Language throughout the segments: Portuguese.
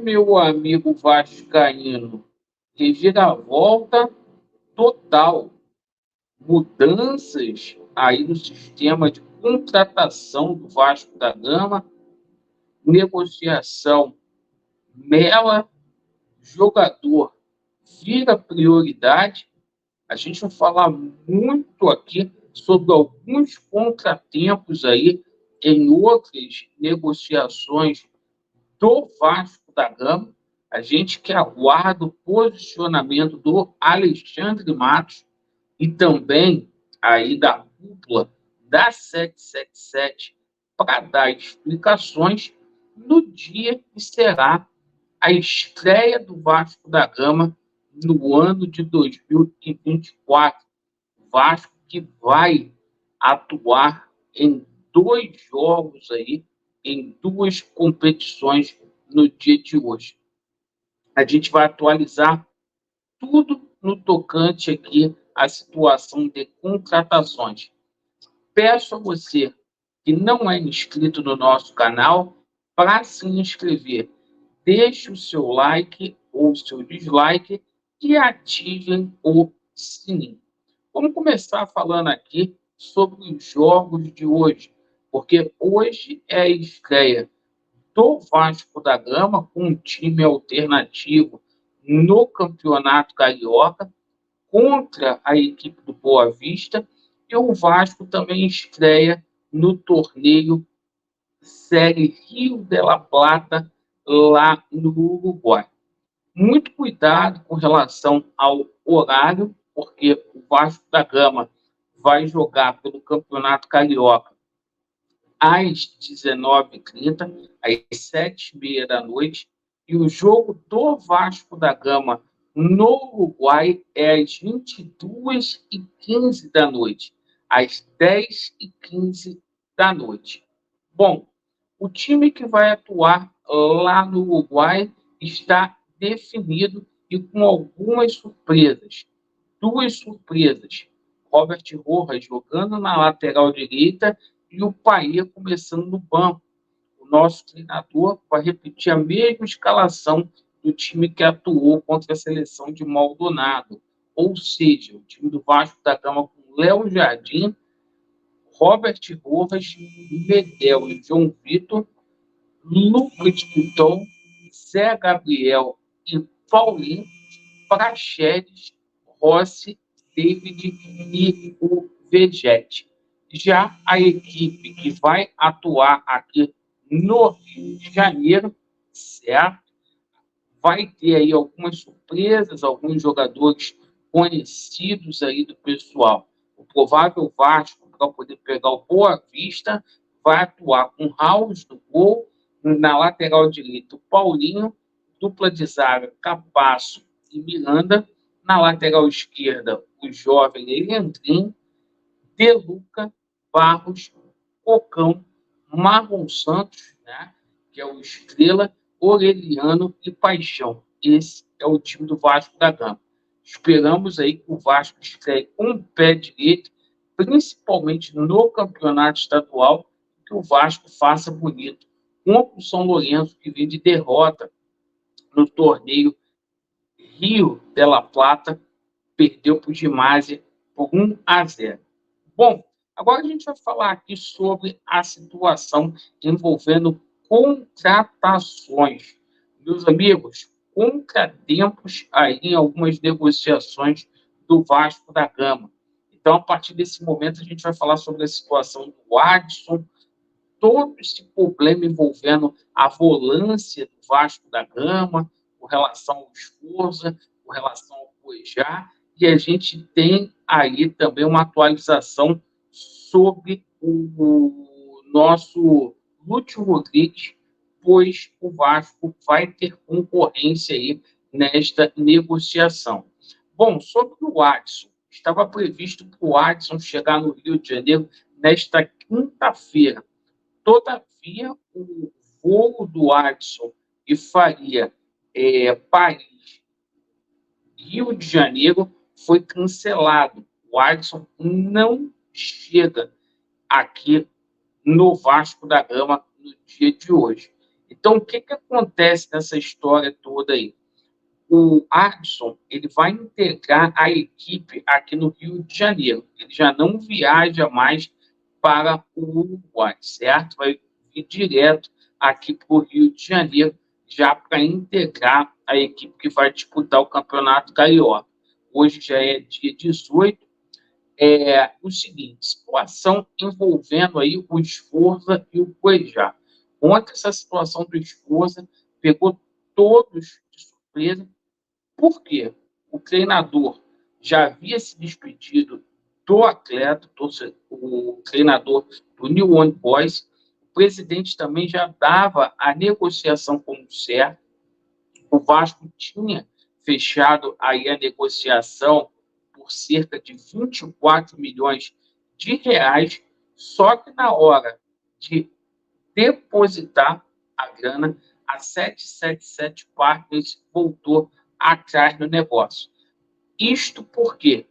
Meu amigo vascaíno, reviravolta total, mudanças aí no sistema de contratação do Vasco da Gama, negociação mela, jogador vira prioridade. A gente vai falar muito aqui sobre alguns contratempos aí em outras negociações do Vasco da Gama. A gente que aguarda o posicionamento do Alexandre Matos e também aí da cúpula da 777 para dar explicações no dia que será a estreia do Vasco da Gama no ano de 2024. Vasco que vai atuar em dois jogos aí, em duas competições no dia de hoje. A gente vai atualizar tudo no tocante aqui à situação de contratações. Peço a você que não é inscrito no nosso canal para se inscrever. Deixe o seu like ou o seu dislike e ativem o sininho. Vamos começar falando aqui sobre os jogos de hoje, porque hoje é a estreia do Vasco da Gama com um time alternativo no Campeonato Carioca contra a equipe do Boa Vista, e o Vasco também estreia no torneio Série Rio de la Plata, lá no Uruguai. Muito cuidado com relação ao horário, porque o Vasco da Gama vai jogar pelo Campeonato Carioca às 19h30, às 7h30 da noite, e o jogo do Vasco da Gama no Uruguai é às 22h15 da noite, às 10h15 da noite. Bom, o time que vai atuar lá no Uruguai está definido e com algumas surpresas. Duas surpresas. Robert Rojas jogando na lateral direita e o Paê começando no banco. O nosso treinador vai repetir a mesma escalação do time que atuou contra a seleção de Maldonado. Ou seja, o time do Vasco da Gama com Léo Jardim, Robert Rojas, Medel e João Vitor, Lucas Piton, Zé Gabriel e Paulinho, Praxedes, Rossi, David e o Vegete. Já a equipe que vai atuar aqui no Rio de Janeiro, certo? Vai ter aí algumas surpresas, alguns jogadores conhecidos aí do pessoal. O provável Vasco, para poder pegar o Boa Vista, vai atuar com Raul no gol, na lateral direita o Paulinho, dupla de zaga Capasso e Miranda, na lateral esquerda o jovem Eliandrin, De Luca, Barros, Cocão, Marlon Santos, né, que é o Estrela, Oreliano e Paixão. Esse é o time do Vasco da Gama. Esperamos aí que o Vasco estreie com o pé direito, principalmente no campeonato estadual, que o Vasco faça bonito contra o São Lourenço, que vem de derrota no torneio Rio de la Plata, perdeu para o Gimásia por 1-0. Bom, agora a gente vai falar aqui sobre a situação envolvendo contratações. Meus amigos, contratempos aí em algumas negociações do Vasco da Gama. Então, a partir desse momento, a gente vai falar sobre a situação do Adson, todo esse problema envolvendo a volância do Vasco da Gama, com relação ao Esforza, com relação ao Cuejá, e a gente tem aí também uma atualização sobre o nosso Lúcio Rodrigues, pois o Vasco vai ter concorrência aí nesta negociação. Bom, sobre o Adson, estava previsto para o Adson chegar no Rio de Janeiro nesta quinta-feira. Todavia, o voo do Adson que faria Paris, Rio de Janeiro, foi cancelado. O Adson não chega aqui no Vasco da Gama no dia de hoje. Então, o que que acontece nessa história toda aí? O Adson, ele vai integrar a equipe aqui no Rio de Janeiro. Ele já não viaja mais para o Uruguai, certo? Vai vir direto aqui para o Rio de Janeiro, já para integrar a equipe que vai disputar o Campeonato Carioca. Hoje já é dia 18. O seguinte, situação envolvendo aí o Sforza e o Cuejá. Ontem essa situação do Sforza pegou todos de surpresa. Por quê? O treinador já havia se despedido do atleta, o treinador do New One Boys. O presidente também já dava a negociação como certa. O Vasco tinha fechado aí a negociação por cerca de 24 milhões de reais, só que na hora de depositar a grana, a 777 Partners voltou atrás do negócio. Isto por quê?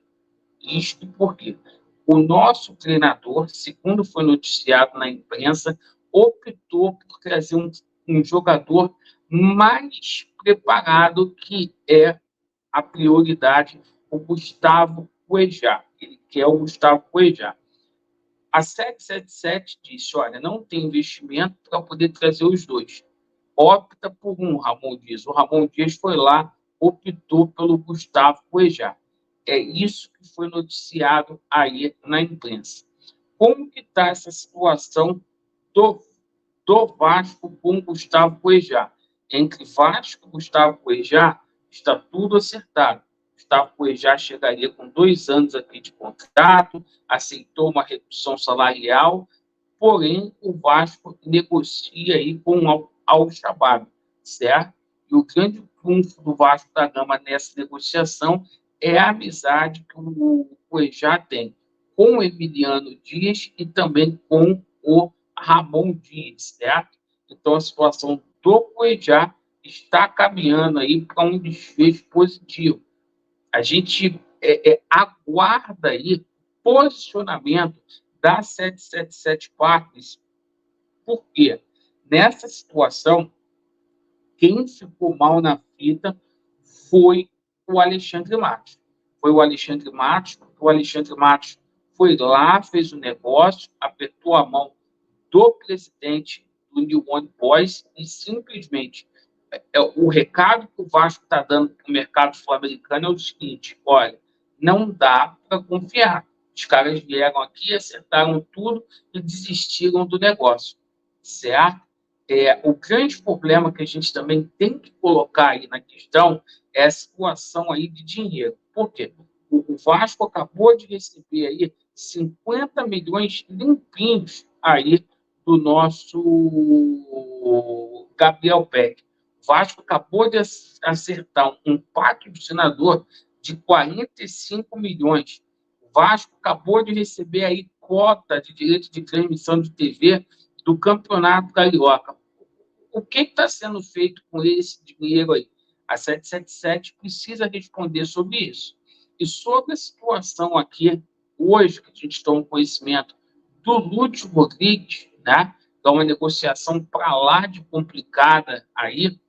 Isto porque o nosso treinador, segundo foi noticiado na imprensa, optou por trazer um jogador mais preparado, que é a prioridade, o Gustavo Cuejá. Ele quer o Gustavo Cuejá. A 777 disse: olha, não tem investimento para poder trazer os dois. Opta por um, Ramon Dias. O Ramon Dias foi lá, optou pelo Gustavo Cuejá. É isso que foi noticiado aí na imprensa. Como que está essa situação do, do Vasco com Gustavo Cuejá? Entre Vasco e Gustavo Cuejá, está tudo acertado. Gustavo Cuejá chegaria com 2 anos aqui de contrato, aceitou uma redução salarial, porém o Vasco negocia aí com o Al-Shabaab, certo? E o grande trunfo do Vasco da Gama nessa negociação é a amizade que o Cuejá tem com o Emiliano Dias e também com o Ramon Dias, certo? Então a situação do Cuejá está caminhando aí para um desfecho positivo. A gente aguarda aí posicionamento da 777 Partners. Por quê? Nessa situação, quem ficou mal na fita foi o Alexandre Matos. Foi o Alexandre Matos, o Alexandre Matos foi lá, fez o negócio, apertou a mão do presidente do New One Boys e simplesmente o recado que o Vasco está dando para o mercado sul-americano é o seguinte: olha, não dá para confiar. Os caras vieram aqui, acertaram tudo e desistiram do negócio, certo? O grande problema que a gente também tem que colocar aí na questão é a situação aí de dinheiro. Por quê? O Vasco acabou de receber aí 50 milhões limpinhos aí do nosso Gabriel Peck. O Vasco acabou de acertar um patrocinador de 45 milhões. O Vasco acabou de receber aí cota de direito de transmissão de TV do Campeonato Carioca. O que está sendo feito com esse dinheiro aí? A 777 precisa responder sobre isso. E sobre a situação aqui, hoje, que a gente toma conhecimento do Lúcio Rodrigues, né? Que é uma negociação para lá de complicada aí,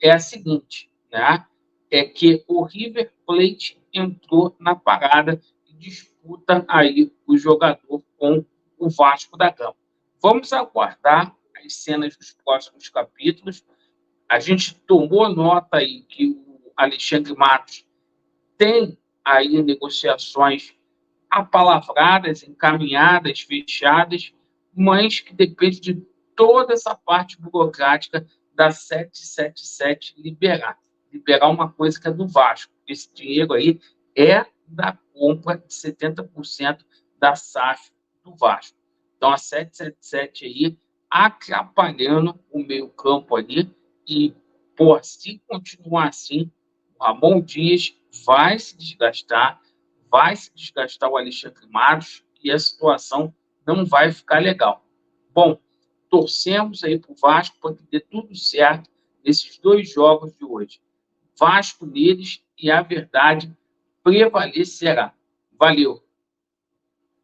é a seguinte, né? É que o River Plate entrou na parada e disputa aí o jogador com o Vasco da Gama. Vamos aguardar as cenas dos próximos capítulos. A gente tomou nota aí que o Alexandre Matos tem aí negociações apalavradas, encaminhadas, fechadas, mas que depende de toda essa parte burocrática da 777 liberar uma coisa que é do Vasco. Esse dinheiro aí é da compra de 70% da SAF do Vasco. Então a 777 aí atrapalhando o meio-campo ali e, pô, se continuar assim, o Ramon Dias vai se desgastar o Alexandre Matos e a situação não vai ficar legal. Bom, torcemos aí para o Vasco para que dê tudo certo nesses 2 jogos de hoje. Vasco neles e a verdade prevalecerá. Valeu!